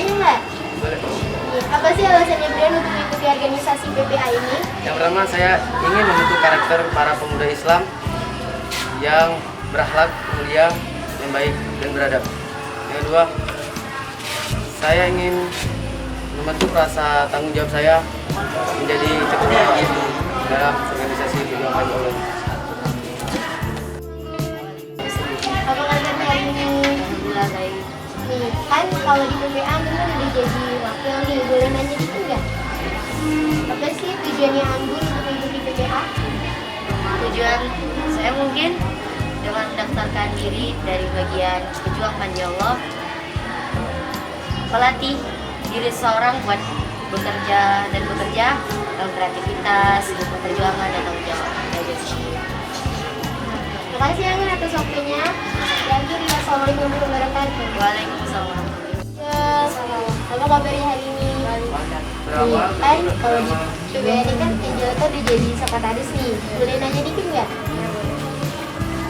nanya nggak? Boleh. Nih, apa sih alasannya Brian untuk mengikuti organisasi PPA ini? Yang pertama, saya ingin membentuk karakter para pemuda Islam yang berakhlak, mulia, yang baik dan beradab. Yang kedua, saya ingin membentuk rasa tanggung jawab saya menjadi ketua dalam organisasi perjuangan Allah. Apa kabarnya hari ini? Alhamdulillah baik. Nih, kan kalau di PPA Anggun udah jadi wakil nih, boleh nanya dikit nggak? Apa sih tujuannya Anggun untuk mengikuti PPA? Tujuan saya mungkin dengan mendaftarkan diri dari bagian pejuang panji Allah, melatih diri seseorang buat bekerja dalam kreativitas, perjuangan dan tanggung jawab. Terima kasih Anggun atas waktunya. Dan Assalamualaikum warahmatullahi wabarakatuh. Waalaikumsalam. Apa kabarnya hari ini? Nih, kan kalau di PPA ini kan Angel tuh udah jadi sekretaris nih. Boleh nanya dikit nggak?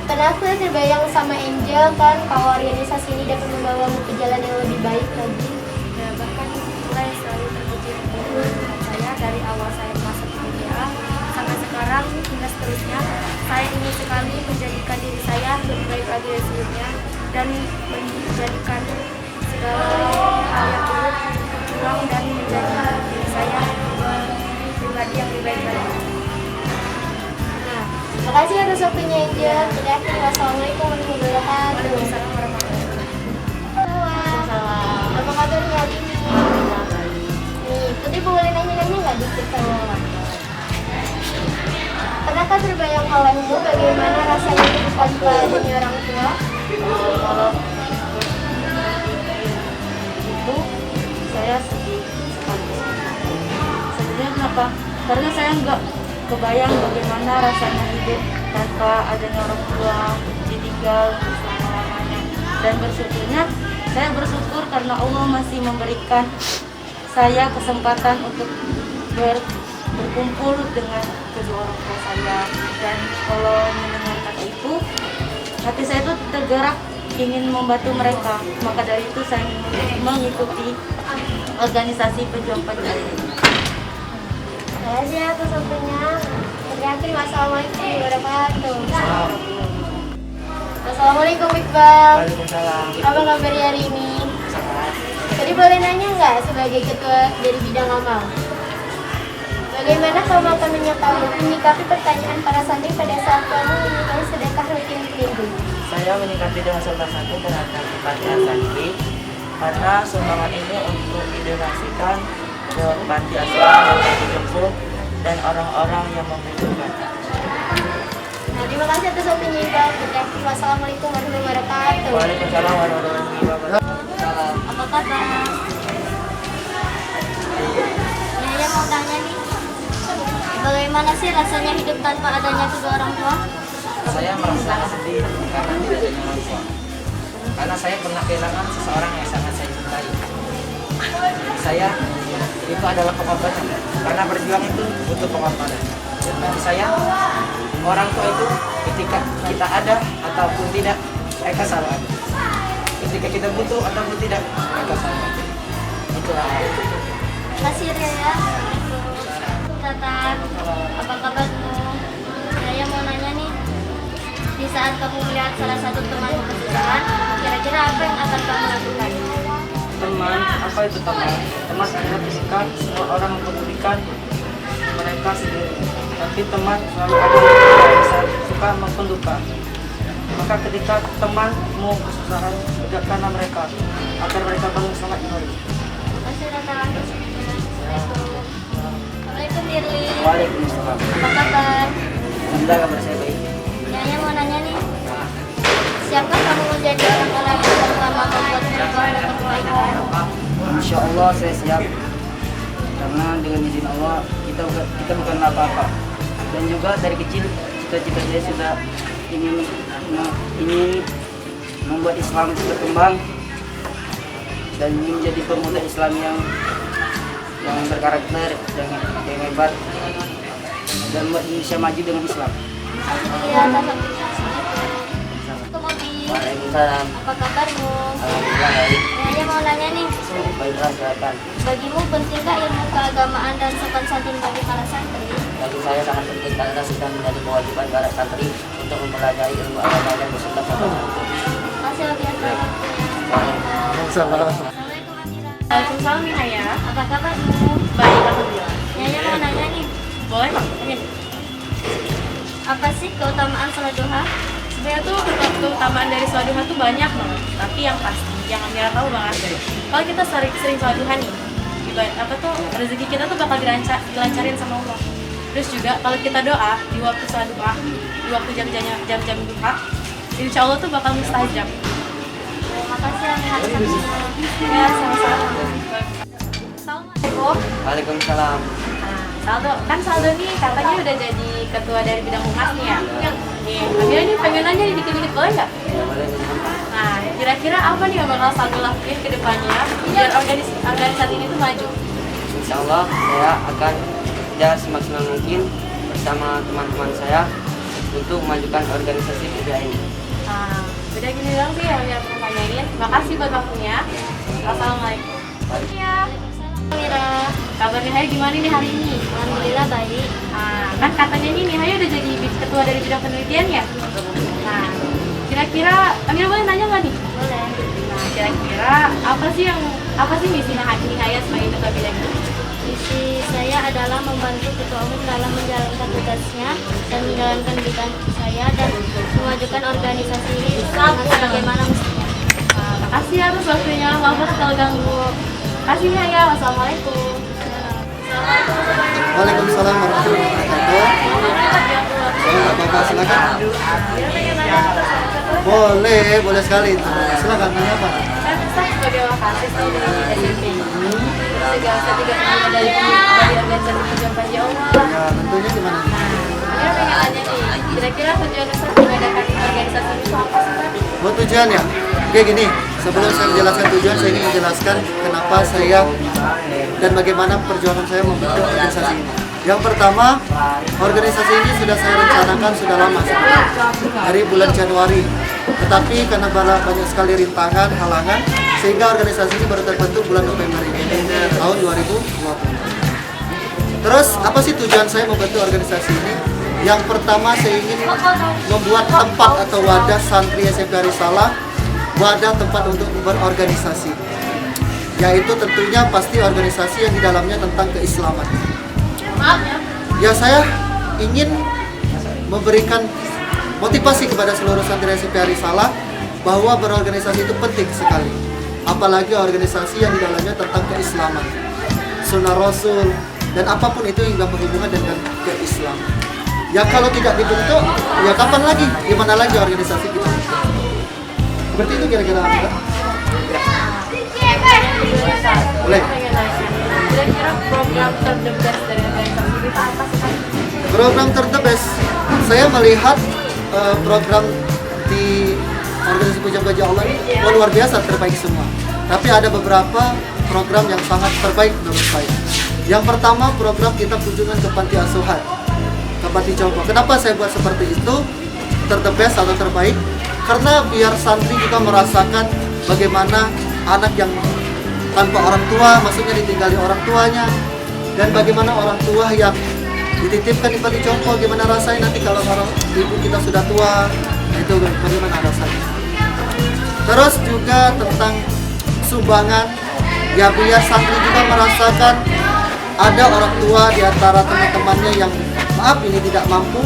Kenapa terbayang sama Angel kan kalau organisasi ini dapat membawamu ke jalan yang lebih baik lagi? Ya, bahkan mulai selalu terpuji dengan saya dari awal saya masuk ke PPA sampai sekarang hingga seterusnya. Saya ingin sekali menjadikan diri saya lebih baik lagi dari sebelumnya dan menjadikan segala hal yang buruk pulang dan menjadikan diri saya pribadi yang lebih baik lagi. Nah, terima kasih atas waktunya Angel. Kita akhiri. Wassalamualaikum warahmatullahi wabarakatuh. Waalaikumsalam warahmatullahi wabarakatuh. Halo, apa kabarnya hari ini? Nih, Putri boleh nanya-nanya nggak dikit sama Mama? Pernahkah terbayang olehmu bagaimana rasanya hidup tanpa adanya orang tua? Kalau itu saya sedih sekali. Sebenarnya kenapa? Karena saya nggak kebayang bagaimana rasanya hidup tanpa adanya orang tua, ditinggal selama-lamanya. Dan bersyukurnya, saya bersyukur karena Allah masih memberikan saya kesempatan untuk berkumpul dengan kedua orang tua saya. Dan kalau mendengar kata itu, hati saya itu tergerak ingin membantu mereka. Maka dari itu saya mengikuti organisasi pejuang panjang ini. Terima kasih atas waktunya. Terakhir, wassalamualaikum warahmatullahi wabarakatuh. Assalamualaikum Iqbal. Waalaikumsalam. Apa kabarnya hari ini? Tadi boleh nanya nggak sebagai ketua dari bidang amal? Bagaimana kamu akan menyikapi pertanyaan para santri pada saat kamu menyukai sedekah rutin minggu? Saya menyikapi dengan sopan santun terhadap pertanyaan santri karena sumbangan ini untuk didonasikan ke panti asuhan yang dijemput dan orang-orang yang membutuhkan. Nah, terima kasih atas waktunya Iqbal. Wassalamualaikum warahmatullahi wabarakatuh. Waalaikumsalam warahmatullahi wabarakatuh. Apa kabar? Ya mau tanya nih, bagaimana sih rasanya hidup tanpa adanya kedua orang tua? Saya merasa sedih karena tidak adanya orang tua. Karena saya pernah kehilangan seseorang yang sangat saya cintai. Saya itu adalah pengorbanan. Karena berjuang itu butuh pengorbanan. Dan bagi saya, orang tua itu ketika kita ada ataupun tidak, mereka selalu ada. Ketika kita butuh ataupun tidak, mereka selalu ada. Itulah. Terima kasih ya. Tatan, apa kabarmu? Saya mau nanya nih, di saat kamu melihat salah satu temanmu kesusahan, kira-kira apa yang akan kamu lakukan? Teman, apa itu teman? Teman adalah ketika semua orang mempedulikan mereka sendiri. Tapi teman selalu ada yang suka maupun duka. Maka ketika temanmu kesusahan, tegakkanlah mereka agar mereka bangun semangat kembali. Terima kasih Tatan. Assalamualaikum Dirli. Waalaikumsalam. Apa kabar? Alhamdulillah kabar saya baik. Saya mau nanya nih, siapkah kamu menjadi orang-orang yang pertama membuat mereka dapat kebaikan? Insya Allah saya siap. Karena dengan izin Allah kita bukan apa-apa. Dan juga dari kecil cita-cita saya sudah ingin membuat Islam berkembang dan ingin menjadi pemuda Islam yang berkarakter, yang hebat dan membuat Indonesia maju dengan Islam. Iya, atas waktunya. Assalamualaikum Abi. Waalaikumsalam. Apa kabarmu? Alhamdulillah baik. Saya mau nanya nih, Amira, silakan. Bagimu pentingkah ilmu keagamaan dan sopan santun bagi para santri? Bagi saya sangat penting karena sudah menjadi kewajiban para santri untuk mempelajari ilmu agama dan bersikap sopan santun. Masih lebih waktunya. Assalamualaikum Amira. Waalaikumsalam nih Naya. Apa kabarmu? Baik, alhamdulillah. Nyanya mau nanya nih, Boleh? Amin. apa sih keutamaan sholat duha? Sebenarnya tuh keutamaan dari sholat duha tuh banyak banget. Tapi yang pasti, yang Amira tahu banget, kalau kita sering sholat duha nih, rezeki kita tuh bakal dilancarin sama Allah. Terus juga kalau kita doa di waktu sholat duha, di waktu jam-jam duha, insya Allah tuh bakal mustajab. Makasih Amira. Ya, sama-sama. Assalamualaikum. Waalaikumsalam. Saldo nih katanya udah jadi ketua dari bidang humas nih ya. Nih, Amira nih pengen nanya nih dikit-dikit boleh nggak? Ya, boleh menyampaikan. Nah, kira-kira apa nih yang bakal Saldo lakuin ke depannya biar organisasi ini tuh maju? Insya Allah saya akan bekerja semaksimal mungkin bersama teman-teman saya untuk memajukan organisasi PBA ini. Nah, udah gini doang sih yang Amira pengen tanyain. Makasih buat waktunya. Assalamualaikum. Ya. Amira, Kabarnya Nihaya gimana nih hari ini? alhamdulillah baik. Kan katanya nih Nihaya udah jadi ketua dari bidang penelitian ya? Nah, kira-kira Amira boleh nanya nggak nih? Boleh. Nah, kira-kira apa sih misi Nihaya sebagai ketua bidang ini? Misi saya adalah membantu ketua umum dalam menjalankan tugasnya dan menjalankan bidang saya dan memajukan organisasi ini sebagaimana mestinya. Nah, makasih ya atas waktunya, maaf kalau ganggu. Makasih Nihaya, wassalamualaikum. Waalaikumsalam warahmatullahi wabarakatuh. Boleh Bapak silakan. Boleh sekali. Silakan nanya apa? Saya sebagai wakasis dari SMP. Segala ketiga pengen dari organisasi Pejuang Panji Allah. Ya tentunya gimana? Amira pengen nanya nih, kira-kira tujuan Ustaz mengadakan organisasi ini apa sih Pak? Buat tujuan ya? Oke gini, sebelum saya menjelaskan tujuan, saya ingin menjelaskan kenapa saya dan bagaimana perjuangan saya membentuk organisasi ini. Yang pertama, organisasi ini sudah saya rencanakan sudah lama sebenarnya, dari bulan Januari. Tetapi karena banyak sekali rintangan, halangan, sehingga organisasi ini baru terbentuk bulan November ini, tahun 2020. Terus, apa sih tujuan saya membentuk organisasi ini? Yang pertama, saya ingin membuat tempat atau wadah santri SMP Arisalah, wadah tempat untuk berorganisasi, yaitu tentunya pasti organisasi yang di dalamnya tentang keislaman. Ya, saya ingin memberikan motivasi kepada seluruh santri SMP Arisalah bahwa berorganisasi itu penting sekali, apalagi organisasi yang di dalamnya tentang keislaman, sunnah Rasul, dan apapun itu yang berhubungan dengan keislaman. Ya kalau tidak dibentuk, ya kapan lagi? Gimana lagi organisasi kita? Seperti itu kira-kira. Boleh. Kira-kira program terdebes dari organisasi ini apa sih Pak? Program terdebes, saya melihat program di organisasi Pejuang Panji Allah ini luar biasa, terbaik semua. Tapi ada beberapa program yang sangat terbaik menurut saya. Yang pertama, program kita kunjungan ke panti asuhan, ke panti jompo. Kenapa saya buat seperti itu? Terdebes atau terbaik? Karena biar santri juga merasakan bagaimana anak yang tanpa orang tua, maksudnya ditinggali orang tuanya, dan bagaimana orang tua yang dititipkan di panti jompo, gimana rasanya nanti kalau orang ibu kita sudah tua, itu bagaimana rasanya. Terus juga tentang sumbangan, ya biar santri juga merasakan ada orang tua di antara teman-temannya yang maaf ini tidak mampu,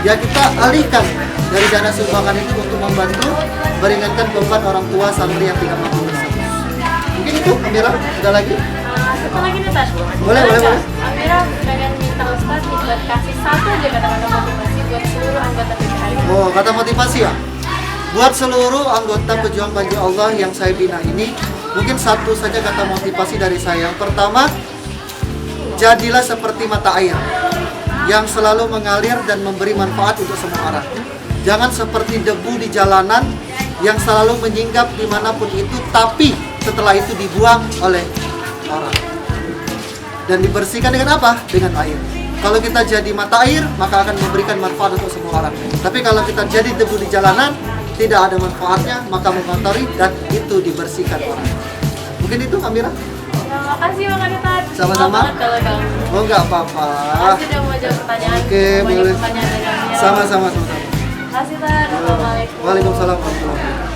ya kita alihkan dari dana sumbangan itu untuk membantu meringankan beban orang tua santri yang tidak mampu tersebut. Mungkin itu, Amira, ada lagi? Satu lagi nih Ustaz. Boleh. Amira pengen minta Ustaz nih buat kasih satu aja kata-kata motivasi buat seluruh anggota PBI. Oh, kata motivasi ya? Buat seluruh anggota Pejuang Panji Allah yang saya bina ini, mungkin satu saja kata motivasi dari saya. Yang pertama, jadilah seperti mata air yang selalu mengalir dan memberi manfaat untuk semua orang. Jangan seperti debu di jalanan yang selalu menyinggap dimanapun itu, tapi setelah itu dibuang oleh orang. Dan dibersihkan dengan apa? Dengan air. Kalau kita jadi mata air, maka akan memberikan manfaat untuk semua orang. Tapi kalau kita jadi debu di jalanan, tidak ada manfaatnya, maka mengotori dan itu dibersihkan orang. Mungkin itu, Amira. Terima kasih Bang Aditan. Sama-sama. Maaf banget kalau ganggu. Oh nggak apa-apa. Makasih udah mau jawab pertanyaan. Oke, Banyak boleh. pertanyaan dari kami. Sama-sama. Makasih Tan. Assalamualaikum. Waalaikumsalam warahmatullahi wabarakatuh.